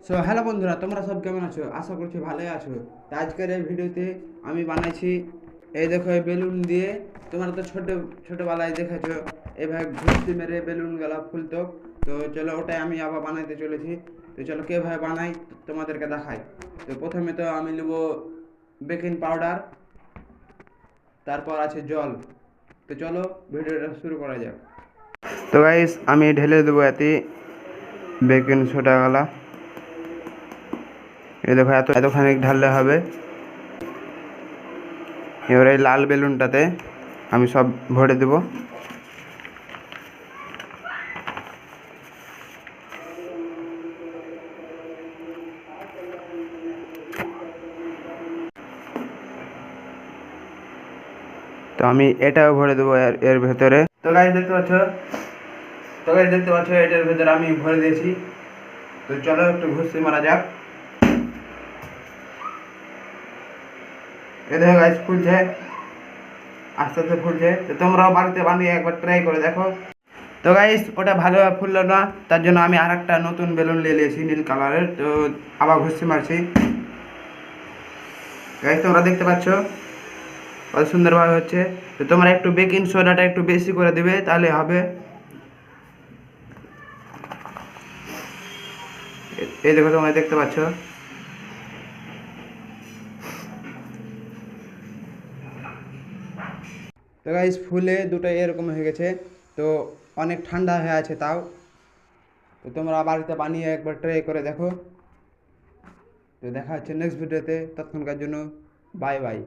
Hello বন্ধুরা, তোমরা সব কেমন আছো? আশা করছি ভালোই আছো। তো আজকের এই ভিডিওতে আমি বানাইছি, এই দেখো এই বেলুন দিয়ে। তোমরা তো ছোটোবেলায় দেখেছো এইভাবে ঘুরতে মেরে বেলুন গেলা ফুলতো। তো চলো ওটাই আমি আবার বানাইতে চলেছি। তো চলো কীভাবে বানাই তোমাদেরকে দেখাই। তো প্রথমে তো আমি নেব বেকিং পাউডার, তারপর আছে জল। তো চলো ভিডিওটা শুরু করা যাক। তো গাইস আমি ঢেলে দেবো এতে বেকিং সোডা গলা। এই দেখো এতখানি ঢাললে হবে। এবার এই লাল বেলুনটাতে আমি সব ভরে দেব। তো আমি এটাও ভরে দেবো এর ভেতরে। তো গাইস দেখতে পাচ্ছ এটার ভেতরে আমি ভরে দিয়েছি। তো চলো একটু ঘুষি মারা যাক। এ দেখো গাইস ফুলছে, আস্তে আস্তে ফুলছে। তো তোমরাও বাড়িতে বানিয়ে একবার ট্রাই করে দেখো। তো গাইস ওটা ভালোভাবে ফুললো না, তার জন্য আমি আর একটা নতুন বেলুন নিয়ে নিয়েছি নীল কালারের। তো আবার ঘুষি মারছি। গাইস তোমরা দেখতে পাচ্ছ কত সুন্দরভাবে হচ্ছে। তো তোমরা একটু বেকিং সোডাটা একটু বেশি করে দেবে, তাহলে হবে। এই দেখো তোমরা দেখতে পাচ্ছ। তো গাইস ফুলে দুটো এরকম হয়ে গেছে। তো অনেক ঠান্ডা হয়ে আছে তাও। তো তোমরা বাড়িতে বানিয়ে একবার ট্রাই করে দেখো। তো দেখা হচ্ছে নেক্সট ভিডিওতে, ততক্ষণকার জন্য বাই বাই।